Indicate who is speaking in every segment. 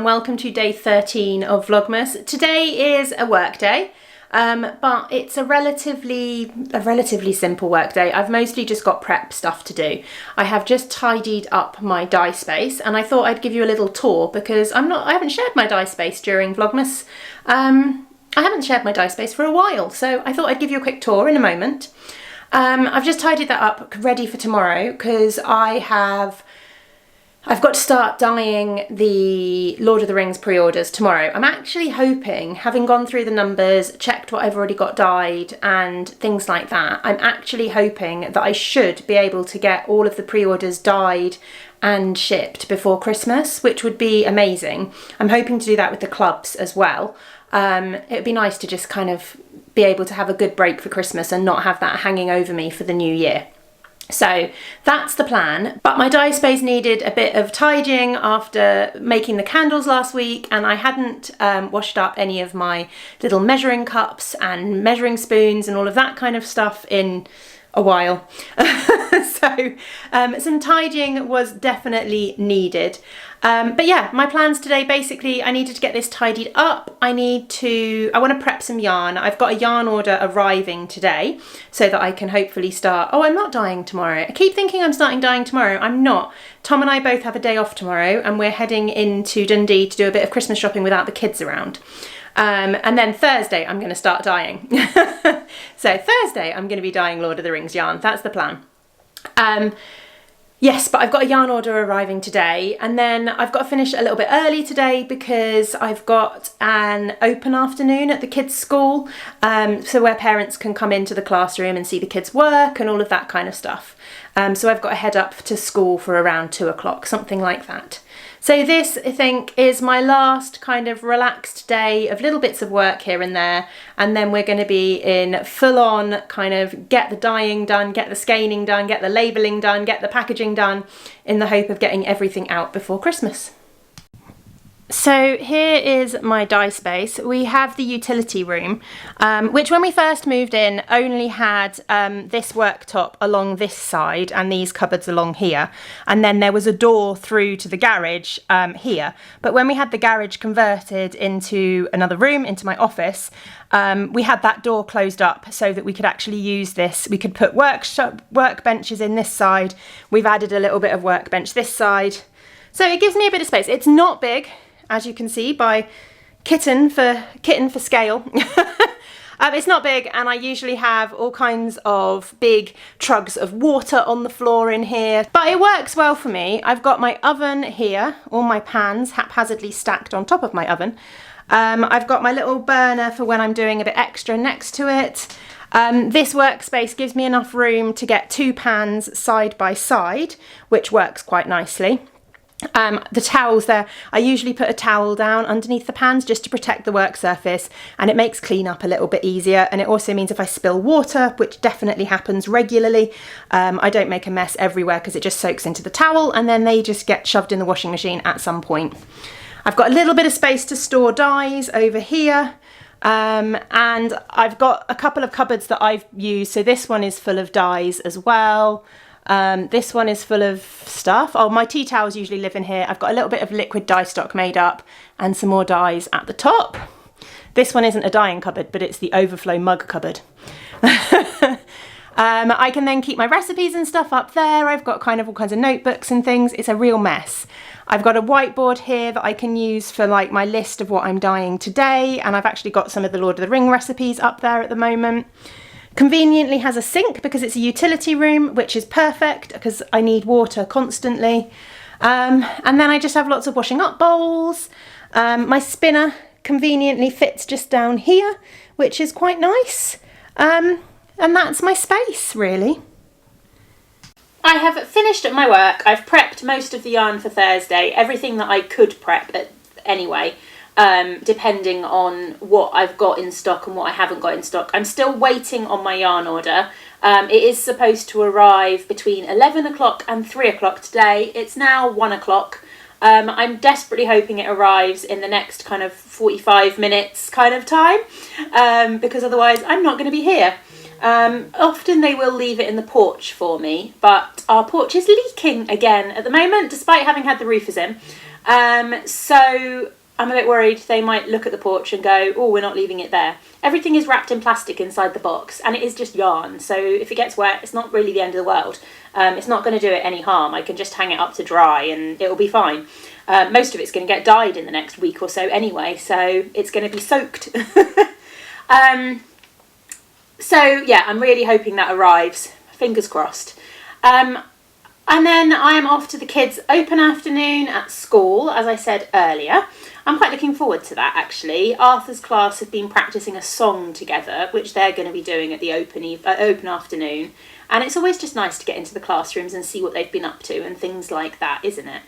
Speaker 1: welcome to day 13 of Vlogmas. Today is a work day, but it's a relatively simple work day. I've mostly just got prep stuff to do. I have just tidied up my dye space and I thought I'd give you a little tour because I haven't shared my dye space during Vlogmas. I haven't shared my dye space for a while, so I thought I'd give you a quick tour in a moment. I've just tidied that up, ready for tomorrow, because I've got to start dyeing the Lord of the Rings pre-orders tomorrow. I'm actually hoping, having gone through the numbers, checked what I've already got dyed and things like that, I'm actually hoping that I should be able to get all of the pre-orders dyed and shipped before Christmas, which would be amazing. I'm hoping to do that with the clubs as well. It would be nice to just kind of be able to have a good break for Christmas and not have that hanging over me for the new year. So that's the plan, but my dye space needed a bit of tidying after making the candles last week, and I hadn't washed up any of my little measuring cups and measuring spoons and all of that kind of stuff in a while. So some tidying was definitely needed. But yeah, my plans today, basically, I needed to get this tidied up. I want to prep some yarn. I've got a yarn order arriving today so that I can hopefully start. Oh, I'm not dyeing tomorrow. I keep thinking I'm starting dyeing tomorrow. I'm not. Tom and I both have a day off tomorrow and we're heading into Dundee to do a bit of Christmas shopping without the kids around. And then Thursday I'm going to start dyeing. So Thursday I'm going to be dyeing Lord of the Rings yarn. That's the plan. Yes, but I've got a yarn order arriving today, and then I've got to finish a little bit early today because I've got an open afternoon at the kids' school, so where parents can come into the classroom and see the kids work and all of that kind of stuff. So I've got to head up to school for around 2 o'clock, something like that. So this, I think, is my last kind of relaxed day of little bits of work here and there, and then we're going to be in full-on kind of get the dyeing done, get the scanning done, get the labelling done, get the packaging done, in the hope of getting everything out before Christmas. So here is my dye space. We have the utility room, which when we first moved in only had this worktop along this side and these cupboards along here, and then there was a door through to the garage here. But when we had the garage converted into another room, into my office, we had that door closed up so that we could actually use this. We could put workbenches in this side. We've added a little bit of workbench this side. So it gives me a bit of space. It's not big, as you can see by kitten for scale. It's not big, and I usually have all kinds of big trugs of water on the floor in here, but it works well for me. I've got my oven here, all my pans haphazardly stacked on top of my oven. I've got my little burner for when I'm doing a bit extra next to it. This workspace gives me enough room to get 2 pans side by side, which works quite nicely. The towels there, I usually put a towel down underneath the pans just to protect the work surface, and it makes cleanup a little bit easier, and it also means if I spill water, which definitely happens regularly, I don't make a mess everywhere because it just soaks into the towel and then they just get shoved in the washing machine at some point. I've got a little bit of space to store dyes over here, and I've got a couple of cupboards that I've used. So this one is full of dyes as well. This one is full of stuff. Oh, my tea towels usually live in here. I've got a little bit of liquid dye stock made up and some more dyes at the top. This one isn't a dyeing cupboard, but it's the overflow mug cupboard. I can then keep my recipes and stuff up there. I've got kind of all kinds of notebooks and things. It's a real mess. I've got a whiteboard here that I can use for like my list of what I'm dyeing today, and I've actually got some of the Lord of the Ring recipes up there at the moment. Conveniently has a sink because it's a utility room, which is perfect because I need water constantly. And then I just have lots of washing up bowls. My spinner conveniently fits just down here, which is quite nice. And that's my space, really. I have finished at my work. I've prepped most of the yarn for Thursday, everything that I could prep anyway. Depending on what I've got in stock and what I haven't got in stock. I'm still waiting on my yarn order. It is supposed to arrive between 11 o'clock and 3 o'clock today. It's now 1 o'clock. I'm desperately hoping it arrives in the next kind of 45 minutes kind of time, because otherwise I'm not going to be here. Often they will leave it in the porch for me, but our porch is leaking again at the moment, despite having had the roofers in. So I'm a bit worried they might look at the porch and go, oh, we're not leaving it there. Everything is wrapped in plastic inside the box, and it is just yarn, so if it gets wet, it's not really the end of the world. It's not going to do it any harm. I can just hang it up to dry and it'll be fine. Most of it's going to get dyed in the next week or so anyway, so it's going to be soaked. So yeah, I'm really hoping that arrives. Fingers crossed. And then I am off to the kids' open afternoon at school, as I said earlier. I'm quite looking forward to that, actually. Arthur's class have been practising a song together, which they're going to be doing at the open afternoon. And it's always just nice to get into the classrooms and see what they've been up to and things like that, isn't it?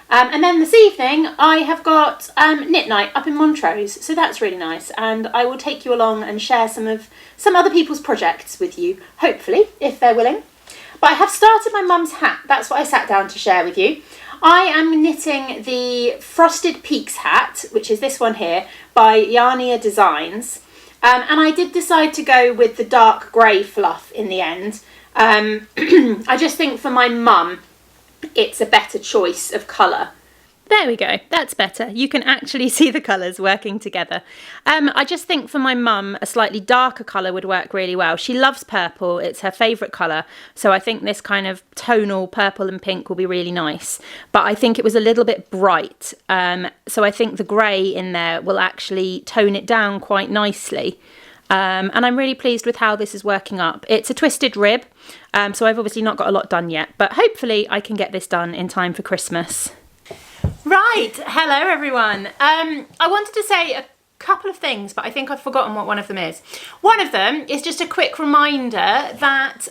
Speaker 1: And then this evening, I have got knit night up in Montrose, so that's really nice. And I will take you along and share some other people's projects with you, hopefully, if they're willing. But I have started my mum's hat. That's what I sat down to share with you. I am knitting the Frosted Peaks hat, which is this one here, by Yarnia Designs. And I did decide to go with the dark grey fluff in the end. I just think for my mum, it's a better choice of colour. There we go, that's better. You can actually see the colours working together. I just think for my mum, a slightly darker colour would work really well. She loves purple, it's her favourite colour, so I think this kind of tonal purple and pink will be really nice. But I think it was a little bit bright, so I think the grey in there will actually tone it down quite nicely. And I'm really pleased with how this is working up. It's a twisted rib, so I've obviously not got a lot done yet, but hopefully I can get this done in time for Christmas. Right, hello everyone. I wanted to say a couple of things, but I think I've forgotten what one of them is. One of them is just a quick reminder that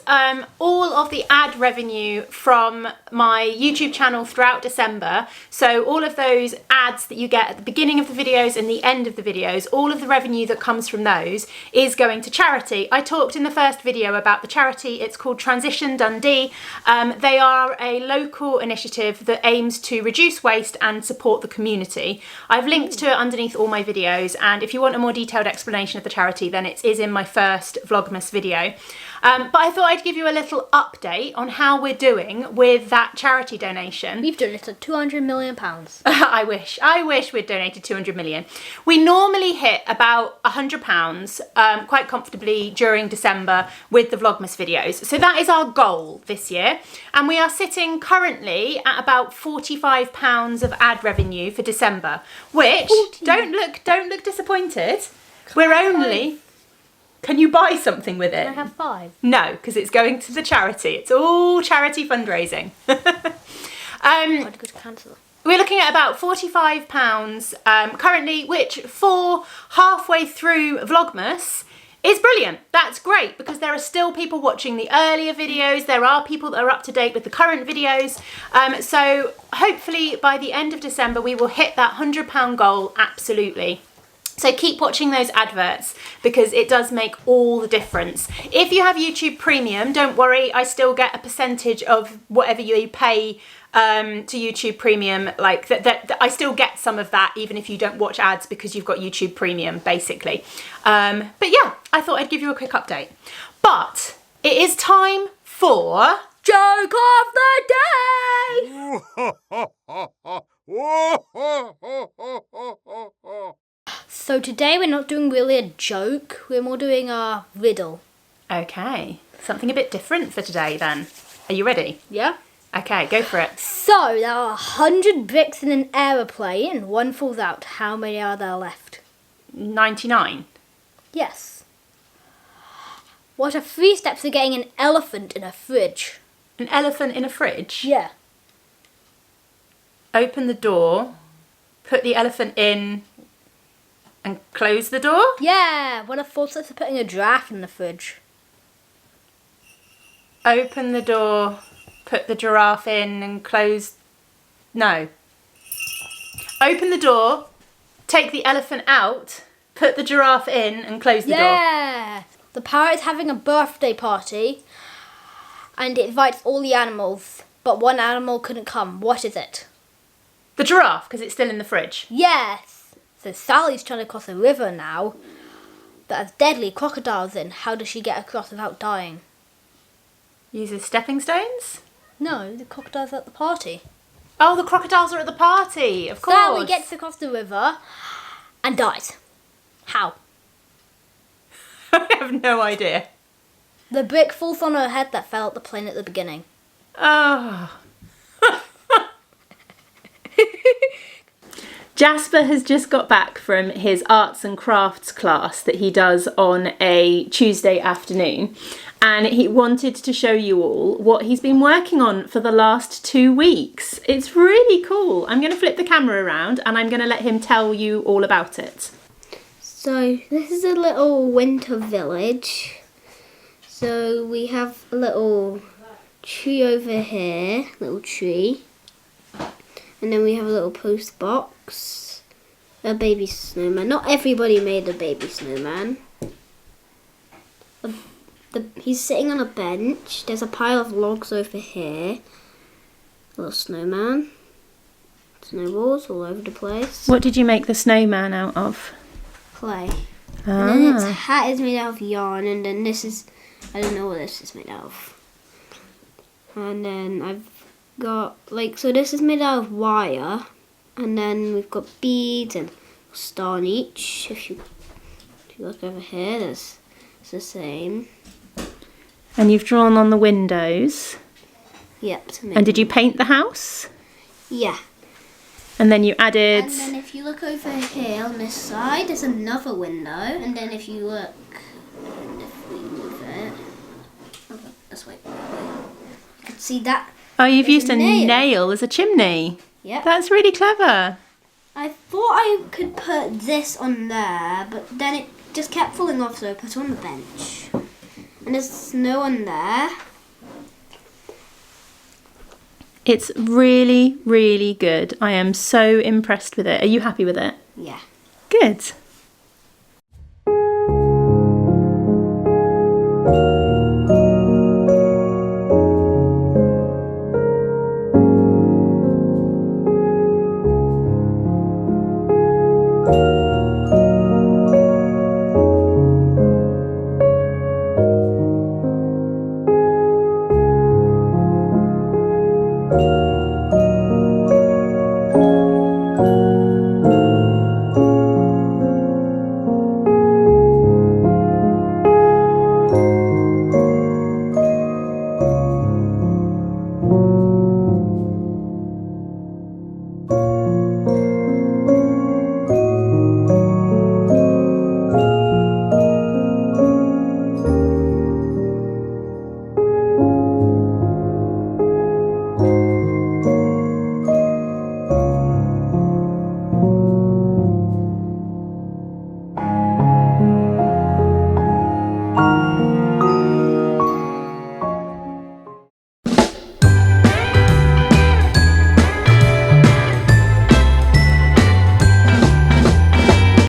Speaker 1: all of the ad revenue from my YouTube channel throughout December, so all of those ads that you get at the beginning of the videos and the end of the videos, all of the revenue that comes from those is going to charity. I talked in the first video about the charity. It's called Transition Dundee. They are a local initiative that aims to reduce waste and support the community. I've linked to it underneath all my videos, and if you want a more detailed explanation of the charity, then it is in my first Vlogmas video. But I thought I'd give you a little update on how we're doing with that charity donation.
Speaker 2: We've donated £200 million.
Speaker 1: I wish we'd donated 200 million. We normally hit about £100 quite comfortably during December with the Vlogmas videos. So that is our goal this year. And we are sitting currently at about £45 of ad revenue for December, which, 14. Don't look disappointed. We're only... Can you buy something with it?
Speaker 2: Can I have 5?
Speaker 1: No, because it's going to the charity. It's all charity fundraising.
Speaker 2: I'd go to cancel.
Speaker 1: We're looking at about £45 currently, which for halfway through Vlogmas is brilliant. That's great because there are still people watching the earlier videos. There are people that are up to date with the current videos. So hopefully by the end of December, we will hit that £100 goal, absolutely. So keep watching those adverts because it does make all the difference. If you have YouTube Premium, don't worry, I still get a percentage of whatever you pay to YouTube Premium. Like that, I still get some of that even if you don't watch ads because you've got YouTube Premium, basically. But yeah, I thought I'd give you a quick update. But it is time for Joke of the Day!
Speaker 2: So today we're not doing really a joke, we're more doing a riddle.
Speaker 1: Okay, something a bit different for today then. Are you ready?
Speaker 2: Yeah.
Speaker 1: Okay, go for it.
Speaker 2: So there are 100 bricks in an aeroplane and one falls out. How many are there left?
Speaker 1: 99.
Speaker 2: Yes. What are 3 steps to getting an elephant in a fridge?
Speaker 1: An elephant in a fridge?
Speaker 2: Yeah.
Speaker 1: Open the door, put the elephant in, and close the door?
Speaker 2: Yeah, what are 4 steps to putting a giraffe in the fridge?
Speaker 1: Open the door, put the giraffe in and close... No. Open the door, take the elephant out, put the giraffe in and close the door.
Speaker 2: Yeah! The parrot is having a birthday party and it invites all the animals, but one animal couldn't come. What is it?
Speaker 1: The giraffe, because it's still in the fridge.
Speaker 2: Yes! So Sally's trying to cross a river now that has deadly crocodiles in. How does she get across without dying?
Speaker 1: Uses stepping stones?
Speaker 2: No, the crocodile's at the party.
Speaker 1: Oh, the crocodiles are at the party, of course.
Speaker 2: So he gets across the river and dies. How?
Speaker 1: I have no idea.
Speaker 2: The brick falls on her head that fell at the plane at the beginning.
Speaker 1: Oh. Jasper has just got back from his arts and crafts class that he does on a Tuesday afternoon, and he wanted to show you all what he's been working on for the last 2 weeks. It's really cool. I'm going to flip the camera around and I'm going to let him tell you all about it.
Speaker 3: So this is a little winter village. So we have a little tree over here, little tree. And then we have a little post box, a baby snowman. Not everybody made a baby snowman. He's sitting on a bench. There's a pile of logs over here. A little snowman. Snowballs all over the place.
Speaker 1: What did you make the snowman out of?
Speaker 3: Clay. And then its
Speaker 1: Ah.
Speaker 3: hat is made out of yarn, and then this is, I don't know what this is made out of. And then I've got, so this is made out of wire, and then we've got beads and a star on each. If you look over here, it's the same.
Speaker 1: And you've drawn on the windows.
Speaker 3: Yep.
Speaker 1: And did you paint the house?
Speaker 3: Yeah.
Speaker 1: And then you added...
Speaker 3: And then if you look over here on this side, there's another window. And then if you look, and if we move it, this way, you can see that.
Speaker 1: Oh, you've
Speaker 3: There's
Speaker 1: used
Speaker 3: a
Speaker 1: a
Speaker 3: nail.
Speaker 1: nail as a chimney.
Speaker 3: Yep.
Speaker 1: That's really clever.
Speaker 3: I thought I could put this on there, but then it just kept falling off, so I put it on the bench. And there's snow on there.
Speaker 1: It's really, really good. I am so impressed with it. Are you happy with it?
Speaker 3: Yeah.
Speaker 1: Good.